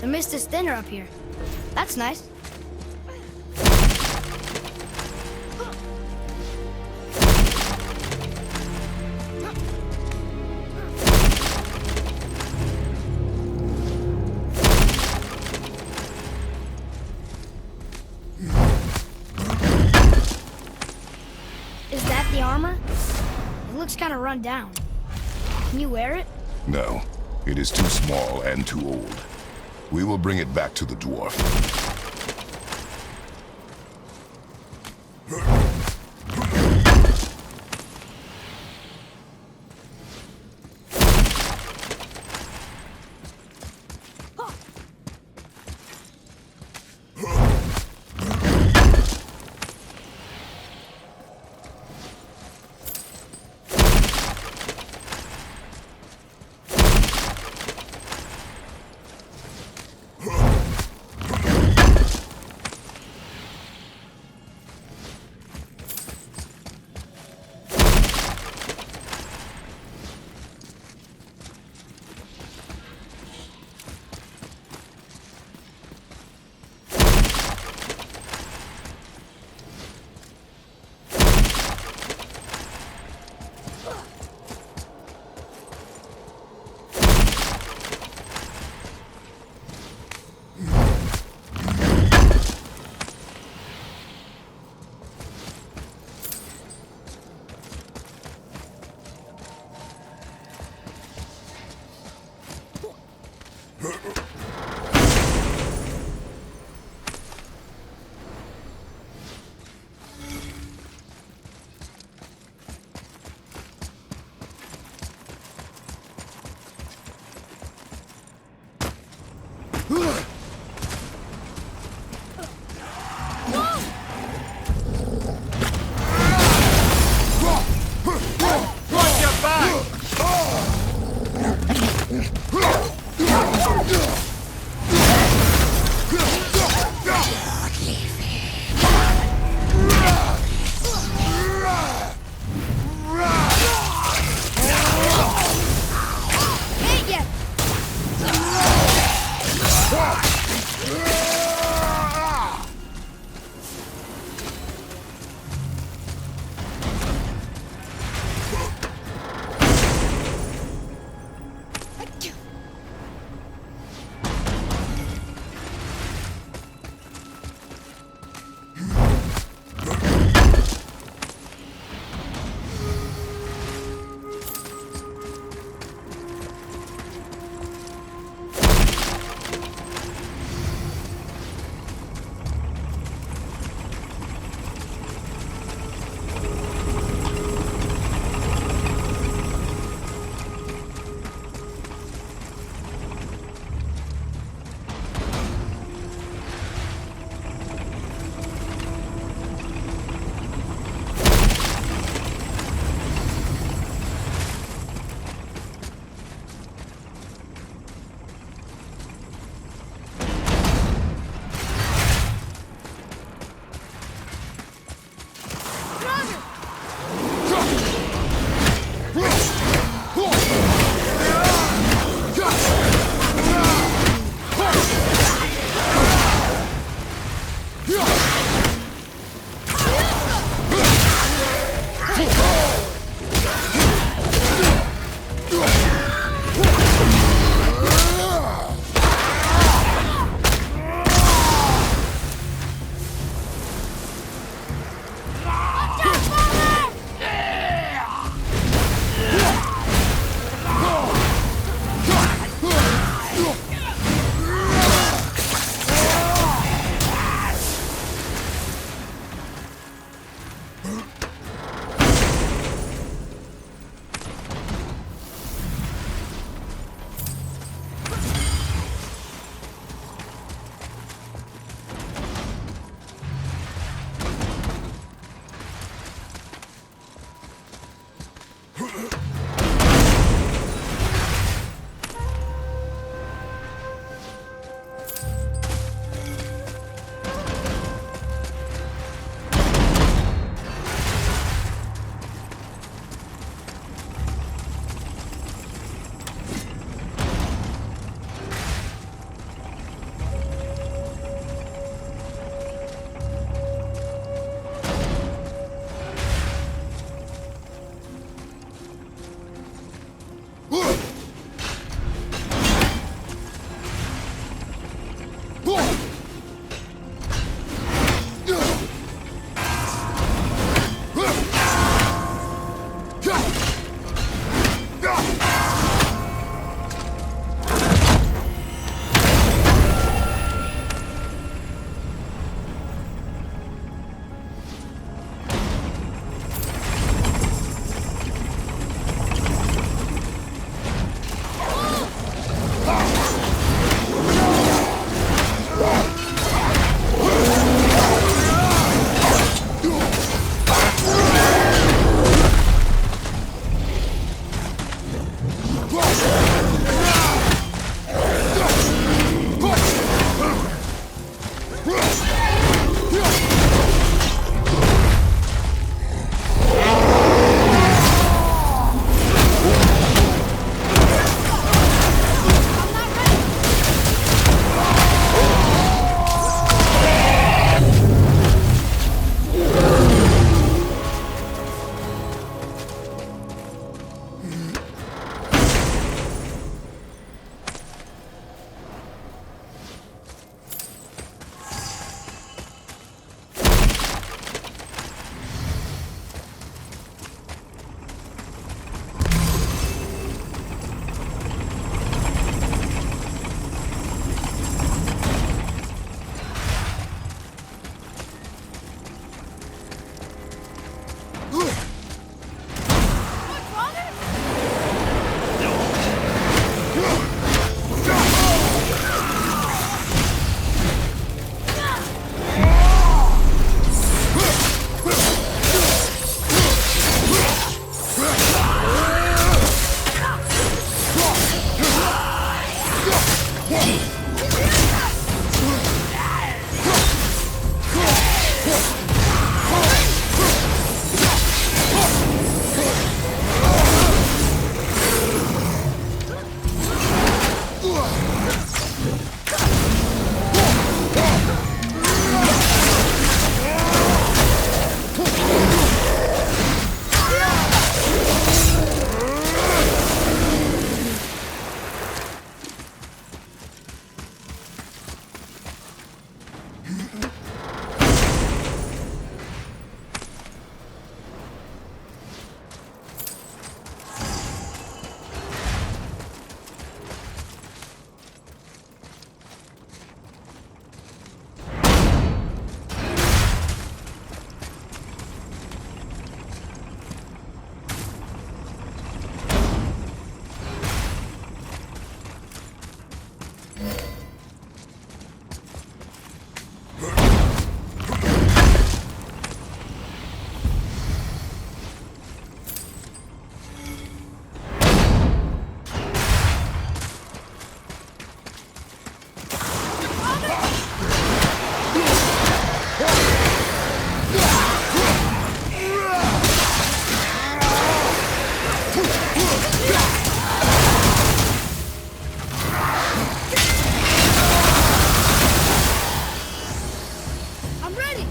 mist is thinner up here. That's nice. Is that the armor? It looks kind of run down. Can you wear it? No, it is too small and too old. We will bring it back to the dwarf. I'm ready!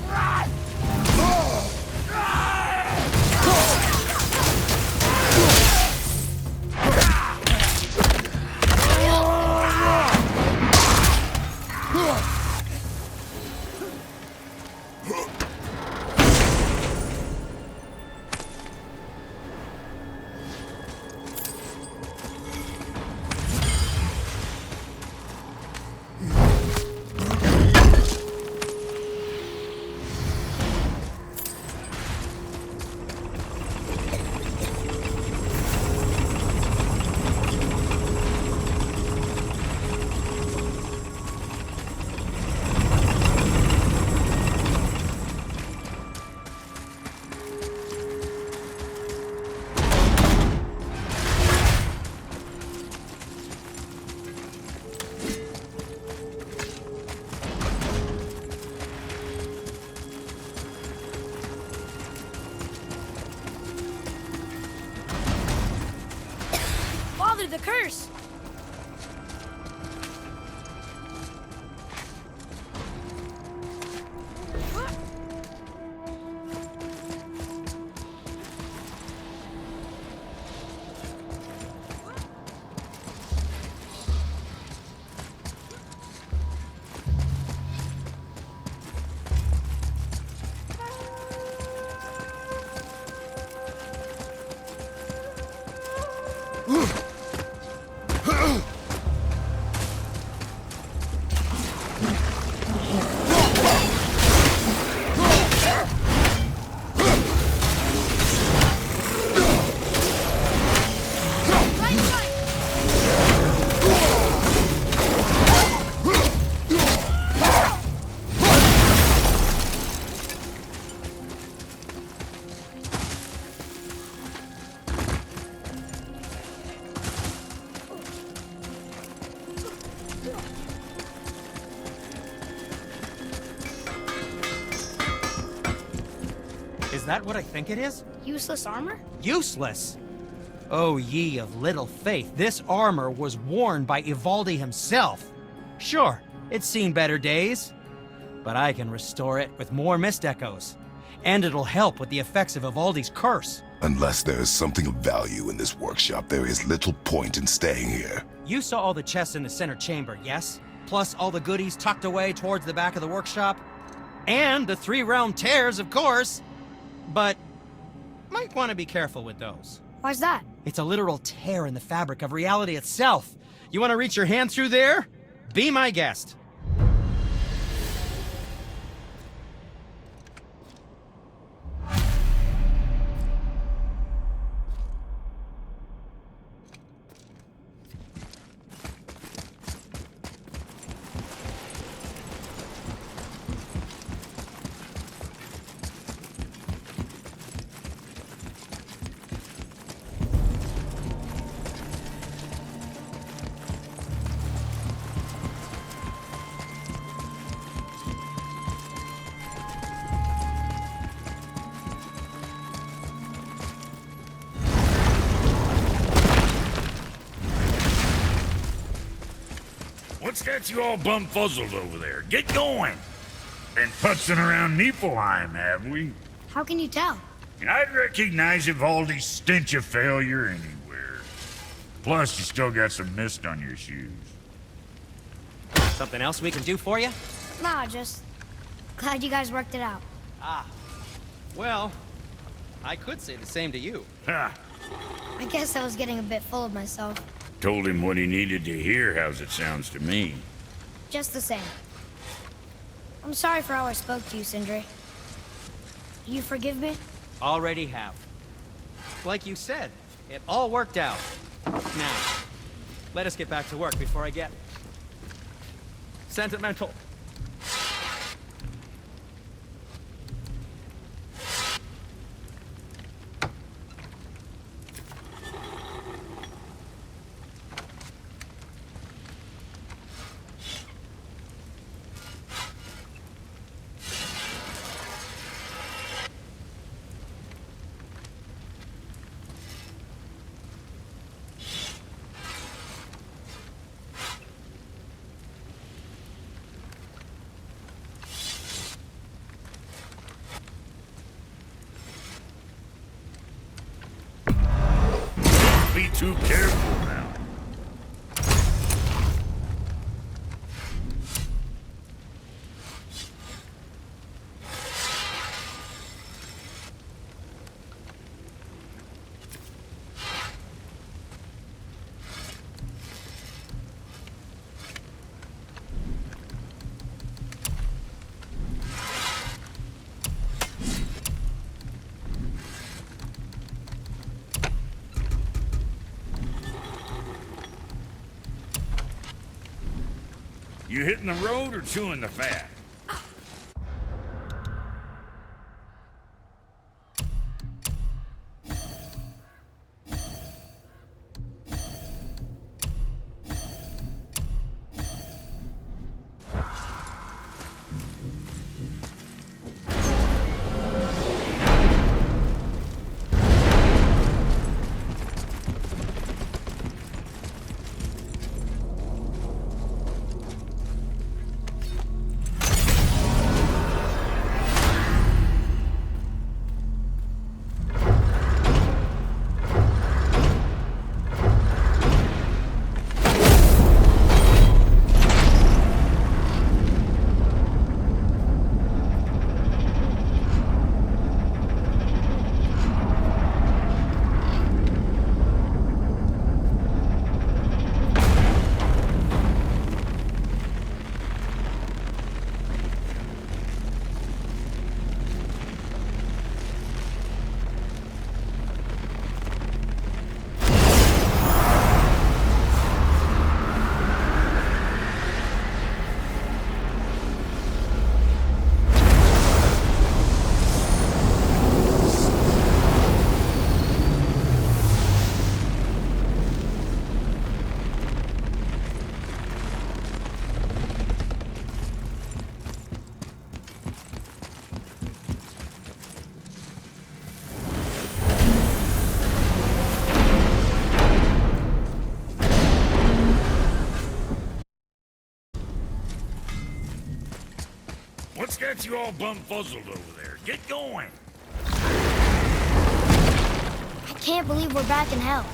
Father, the curse! Is that what I think it is? Useless armor? Useless! Oh, ye of little faith, this armor was worn by Ivaldi himself. Sure, it's seen better days, but I can restore it with more mist echoes. And it'll help with the effects of Ivaldi's curse. Unless there is something of value in this workshop, there is little point in staying here. You saw all the chests in the center chamber, yes? Plus all the goodies tucked away towards the back of the workshop? And the 3-realm tears, of course! But might want to be careful with those. Why's that? It's a literal tear in the fabric of reality itself. You want to reach your hand through there? Be my guest. What's got you all bum-fuzzled over there? Get going! Been putzing around Niflheim, have we? How can you tell? I'd recognize Ivaldi's stench of failure anywhere. Plus, you still got some mist on your shoes. Something else we can do for you? Nah, just glad you guys worked it out. Well, I could say the same to you. Ha! I guess I was getting a bit full of myself. Told him what he needed to hear, how's it sounds to me. Just the same. I'm sorry for how I spoke to you, Sindri. You forgive me? Already have. Like you said, it all worked out. Now, let us get back to work before I get sentimental. be too careful now. You hitting the road or chewing the fat? What's got you all bumfuzzled over there? Get going! I can't believe we're back in hell.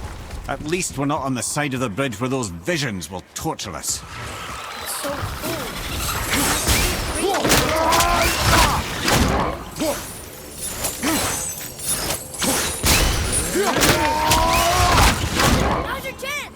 At least we're not on the side of the bridge where those visions will torture us. It's so cool. Now's your chance!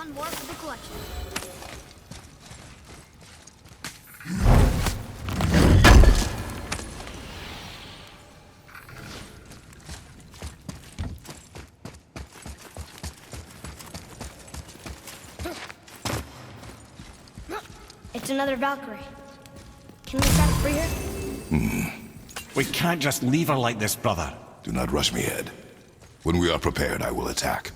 One more for the collection. It's another Valkyrie. Can we try to free her? We can't just leave her like this, brother. Do not rush me, Ed. When we are prepared, I will attack.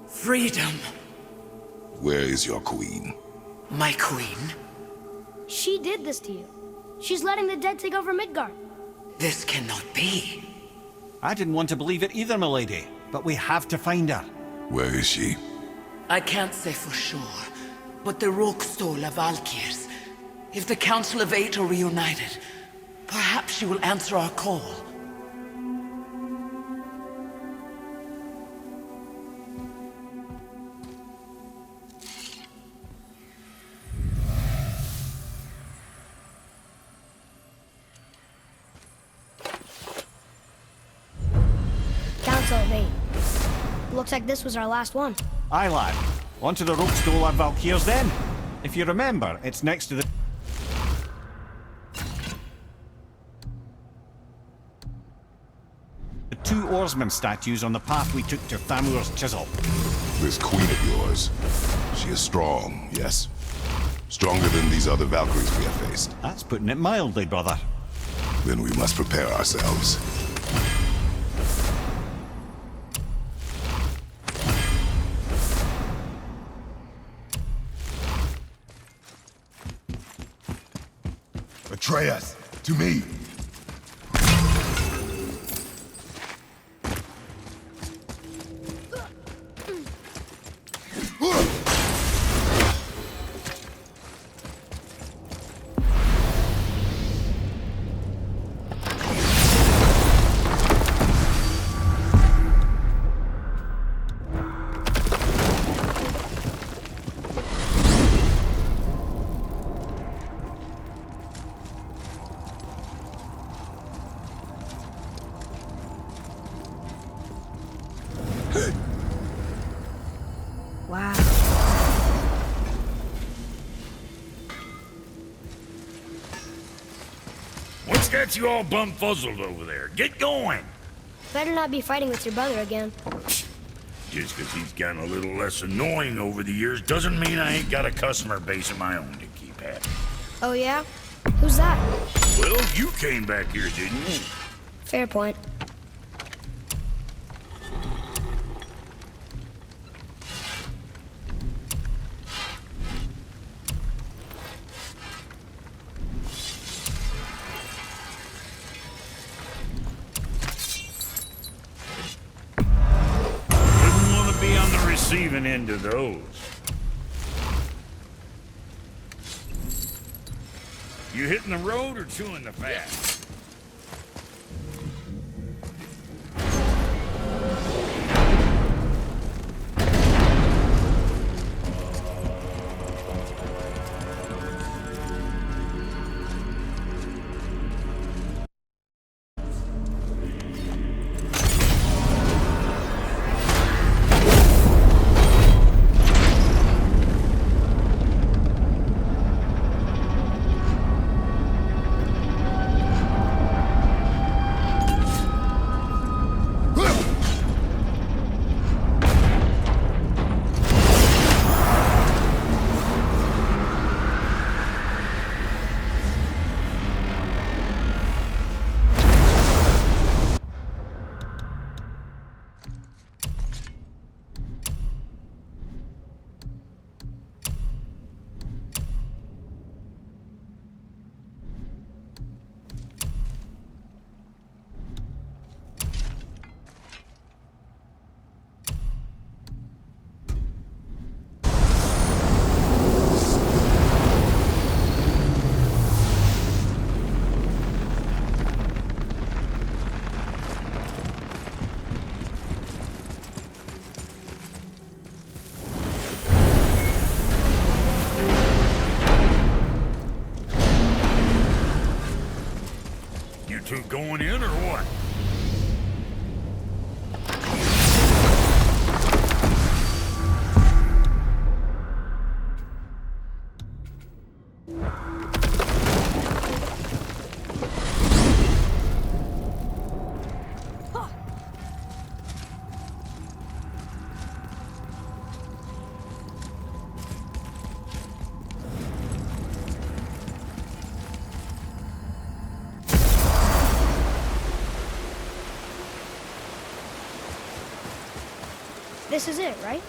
Freedom. Where is your queen? My queen? She did this to you. She's letting the dead take over Midgard. This cannot be. I didn't want to believe it either, milady. But we have to find her. Where is she? I can't say for sure, but the Rokstol of Valkyrs. If the Council of Eight are reunited, perhaps she will answer our call. Council of Eight. Looks like this was our last one. Aye, lad. On to the Rokstol of Valkyrs then. If you remember, it's next to the... the two oarsman statues on the path we took to Thamur's chisel. This queen of yours. She is strong, yes? Stronger than these other Valkyries we have faced. That's putting it mildly, brother. Then we must prepare ourselves. Atreus, to me! Wow. What's got you all bum-fuzzled over there? Get going! Better not be fighting with your brother again. Just 'cause he's gotten a little less annoying over the years doesn't mean I ain't got a customer base of my own to keep happy. Oh yeah? Who's that? Well, you came back here, didn't you? Fair point. Wouldn't want to be on the receiving end of those. You hitting the road or chewing the fat? You two going in or what? This is it, right?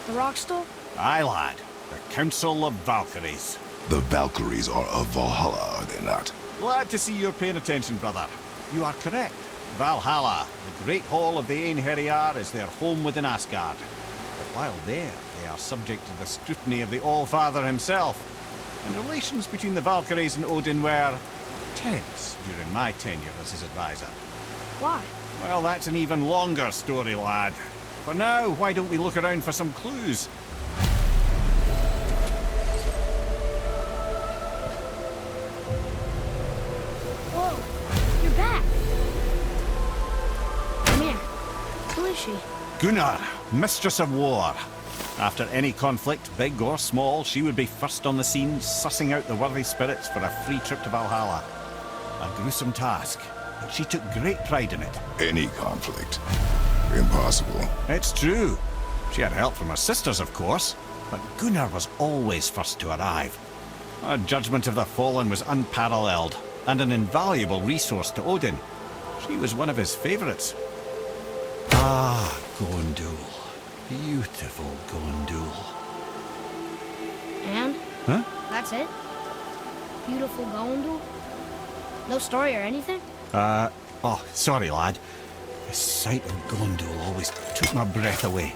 The Rockstall? Aye, lad. The Council of Valkyries. The Valkyries are of Valhalla, are they not? Glad to see you're paying attention, brother. You are correct. Valhalla, the great hall of the Einherjar, is their home within Asgard. But while there, they are subject to the scrutiny of the All-Father himself. And relations between the Valkyries and Odin were tense during my tenure as his advisor. Why? Well, that's an even longer story, lad. For now, why don't we look around for some clues? Whoa, you're back. Come here. Who is she? Gunnar, Mistress of War. After any conflict, big or small, she would be first on the scene, sussing out the worthy spirits for a free trip to Valhalla. A gruesome task, but she took great pride in it. Any conflict. Impossible. It's true. She had help from her sisters, of course, but Gunnar was always first to arrive. Her judgment of the fallen was unparalleled, and an invaluable resource to Odin. She was one of his favorites. Ah, Gondul. Beautiful Gondul. And? Huh? That's it? Beautiful Gondul? No story or anything? Oh, sorry, lad. The sight of Gondul always took my breath away.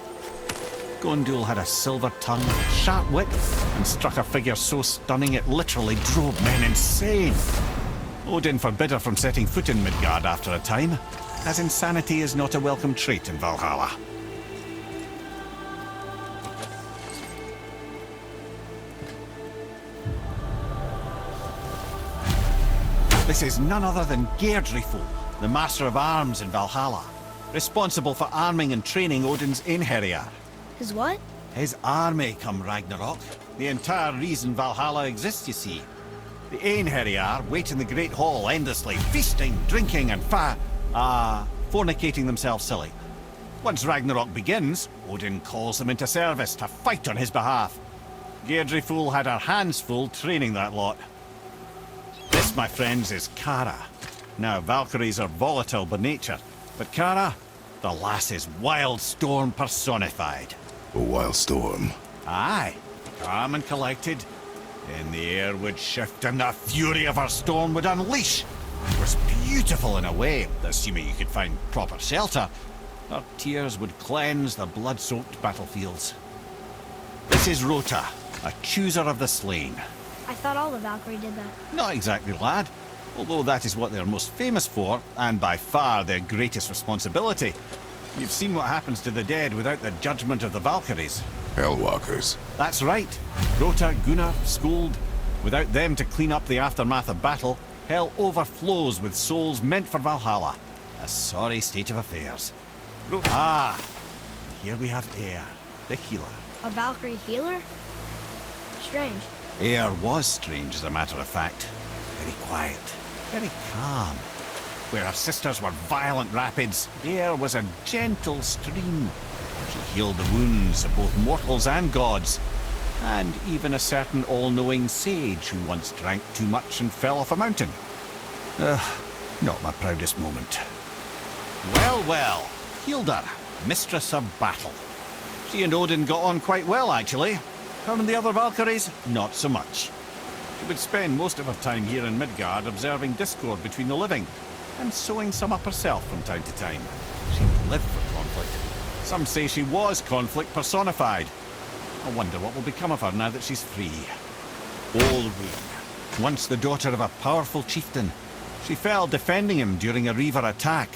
Gondul had a silver tongue, sharp wit, and struck a figure so stunning it literally drove men insane. Odin forbid her from setting foot in Midgard after a time, as insanity is not a welcome trait in Valhalla. This is none other than Geirdriful, the Master of Arms in Valhalla, responsible for arming and training Odin's Einherjar. His what? His army come Ragnarok. The entire reason Valhalla exists, you see. The Einherjar wait in the Great Hall endlessly, feasting, drinking, and fornicating themselves silly. Once Ragnarok begins, Odin calls them into service to fight on his behalf. Geirdriful had her hands full training that lot. This, my friends, is Kara. Now, Valkyries are volatile by nature, but Kara, the lass is wild storm personified. A wild storm. Aye, calm and collected. Then the air would shift and the fury of her storm would unleash. It was beautiful in a way, assuming you could find proper shelter. Her tears would cleanse the blood-soaked battlefields. This is Rota, a chooser of the slain. I thought all the Valkyrie did that. Not exactly, lad. Although that is what they're most famous for, and by far their greatest responsibility. You've seen what happens to the dead without the judgment of the Valkyries. Hellwalkers. That's right. Rota, Gunnar, Skuld. Without them to clean up the aftermath of battle, hell overflows with souls meant for Valhalla. A sorry state of affairs. Here we have Eir, the healer. A Valkyrie healer? Strange. Eir was strange, as a matter of fact. Very quiet, very calm. Where her sisters were violent rapids, Eir was a gentle stream. She healed the wounds of both mortals and gods, and even a certain all-knowing sage who once drank too much and fell off a mountain. Not my proudest moment. Well, well, Hilda, mistress of battle. She and Odin got on quite well, actually. Her and the other Valkyries, not so much. She would spend most of her time here in Midgard observing discord between the living, and sewing some up herself from time to time. She lived for conflict. Some say she was conflict personified. I wonder what will become of her now that she's free. Olrun, once the daughter of a powerful chieftain. She fell defending him during a Reaver attack.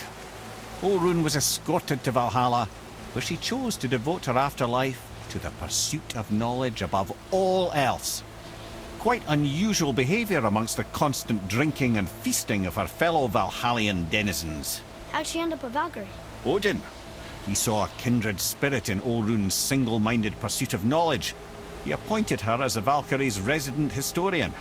Olrun was escorted to Valhalla, where she chose to devote her afterlife to the pursuit of knowledge above all else. Quite unusual behavior amongst the constant drinking and feasting of her fellow Valhallian denizens. How'd she end up a Valkyrie? Odin. He saw a kindred spirit in Olrun's single-minded pursuit of knowledge. He appointed her as the Valkyrie's resident historian.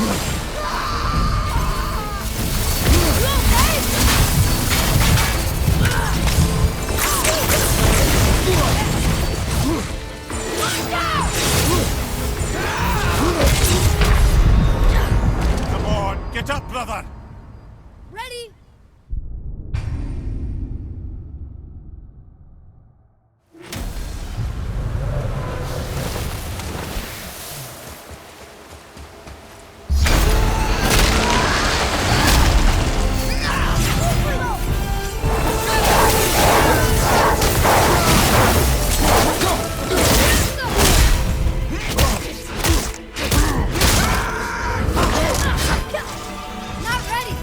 Come on, get up, brother! Ready? Not ready.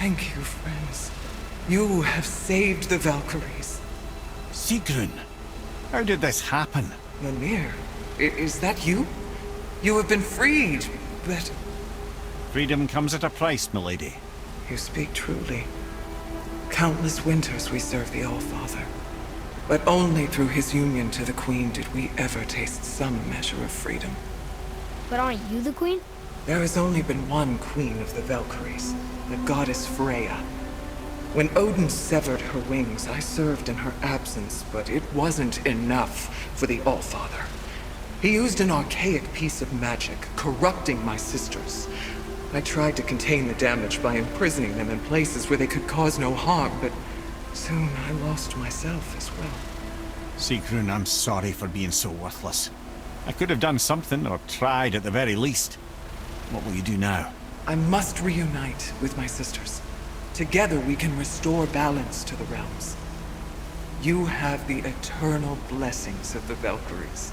Thank you, friends. You have saved the Valkyries. Sigrun, how did this happen? Mimir, is that you? You have been freed, but... Freedom comes at a price, milady. You speak truly. Countless winters we served the All-Father. But only through his union to the Queen did we ever taste some measure of freedom. But aren't you the queen? There has only been one Queen of the Valkyries, the goddess Freya. When Odin severed her wings, I served in her absence, but it wasn't enough for the All-Father. He used an archaic piece of magic, corrupting my sisters. I tried to contain the damage by imprisoning them in places where they could cause no harm, but soon I lost myself as well. Sigrun, I'm sorry for being so worthless. I could have done something, or tried at the very least. What will you do now? I must reunite with my sisters. Together we can restore balance to the realms. You have the eternal blessings of the Valkyries.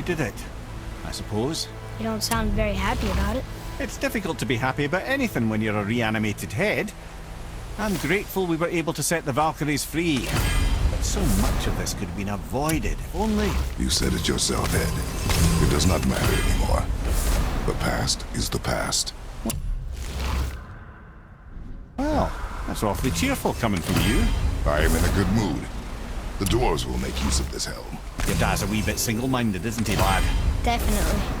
avoided it, I suppose. You don't sound very happy about it. It's difficult to be happy about anything when you're a reanimated head. I'm grateful we were able to set the Valkyries free. But so much of this could have been avoided, if only... You said it yourself, Ed. It does not matter anymore. The past is the past. Well, that's awfully cheerful coming from you. I am in a good mood. The dwarves will make use of this helm. Your dad's a wee bit single-minded, isn't he, lad? Definitely.